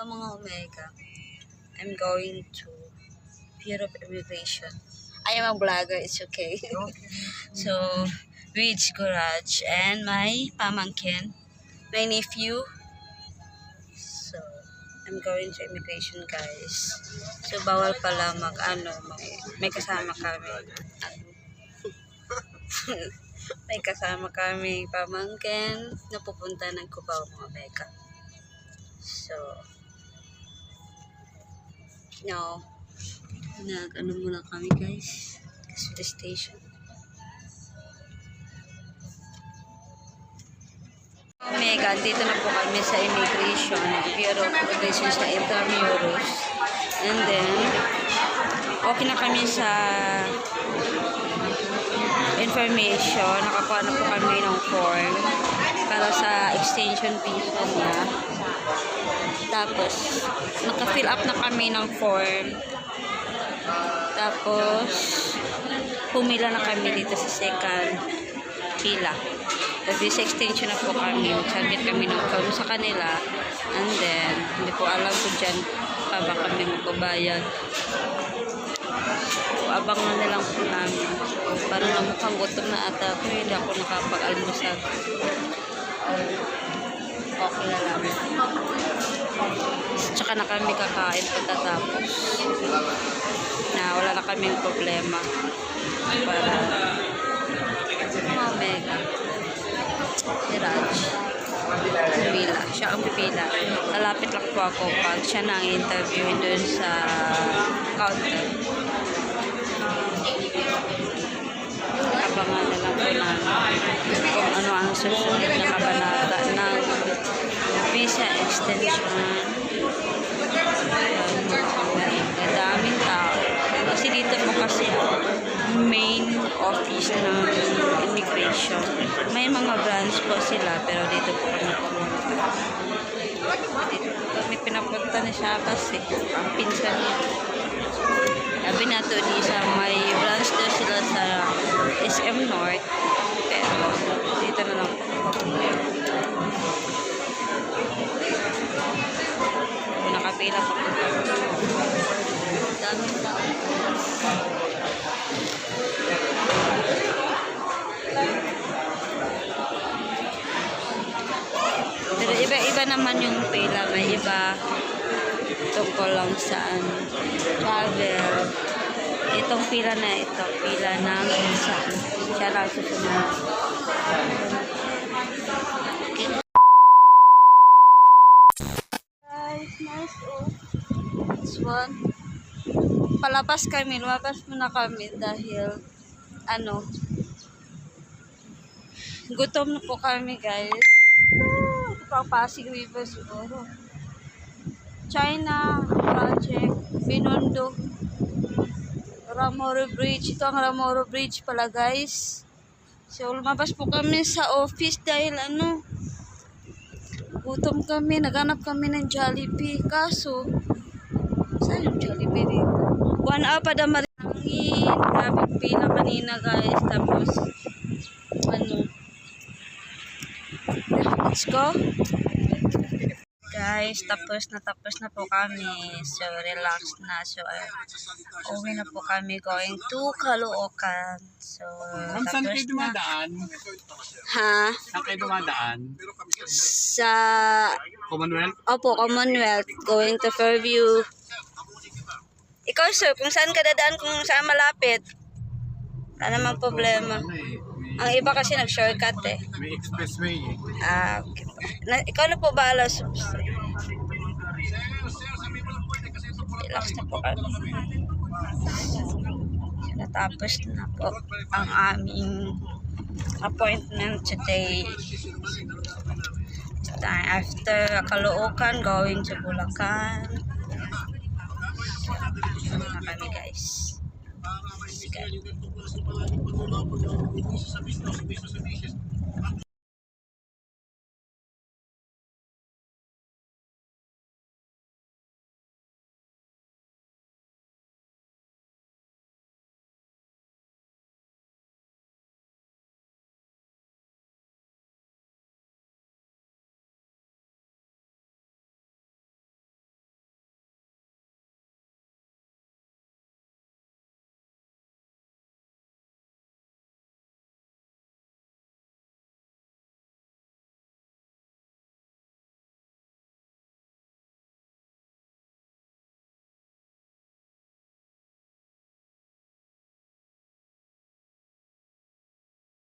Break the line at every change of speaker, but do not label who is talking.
Hello mga Omega. I'm going to Bureau of Immigration. I am a vlogger, it's okay. So, Ridge Garage and my pamangkin, my nephew. So, I'm going to immigration guys. So, bawal pala may kasama kami. May kasama kami pamangkin na pupunta ng Cubao mga Omega. So, no. Nag-ano muna kami guys. Kasi the station. Omega, dito na po kami sa immigration. Bureau of Immigration sa Intramuros. And then, okay na kami sa information. Nakakuha na po kami ng form para sa extension visa niya. Tapos, naka-fill up na kami ng form. Tapos, pumila na kami dito sa second pila. Tapos, sa extension na po kami. Magsabit kami ng form sa kanila. And then, hindi po alam ko dyan pa ba kami magbabayad. So, abangan na lang po namin. Parang namukhang gutom na ata ako. Hindi ako nakapag-almusal. Okay na lang. Tsaka na kami kakain pagkatapos. Na wala na kaming problema. Para Omega. Si Raj. Pumila. Siya ang pipila. Lalapit lang po ako pag siya na ang interviewin dun sa counter. Abangan na lang po namin kung ano ang susunod na kabanata ng visa extension. Daming tao. Kasi dito po kasi main office ng immigration. May mga branch po sila pero dito po kami pumunta. Dito kami pinapunta ni siya kasi ang pinsan niya. Sabi na to di sa may branch daw sila sa SM North. Pero dito na lang po. Nakapila pa po. Daming tao. Pero iba-iba naman yung pila. May iba tungkol lang saan travel. Itong pila na ito, pila ng visa. Siya lang susunod. Guys, nice oh. This one. Palabas kami, lumabas muna kami dahil gutom na po kami guys. Pasig River siguro. China project, Binondo, Ramoro Bridge. Ito ang Ramoro Bridge pala guys. So lumabas po kami sa office dahil gutom kami, naghanap kami ng Jollibee. Kaso saan yung Jollibee dito? 1 hour pa daw marinangin. Grabe pila kanina guys. Tapos let's go guys. Tapos na po kami. So relax na. So uwi na po kami going to Caloocan. So
saan kayo dumadaan?
Ha?
Saan kayo dumadaan?
Sa
Commonwealth?
Opo, Commonwealth. Going to Fairview. Ikaw sir, kung saan ka dadaan, kung saan malapit, wala namang problema. Ang iba kasi nag-shortcut eh.
May expressway eh.
Okay. Ikaw na po bahala. Relax na po kami. Natapos na po ang aming appointment today. After Caloocan, going to Bulacan. Na kami guys. Sige.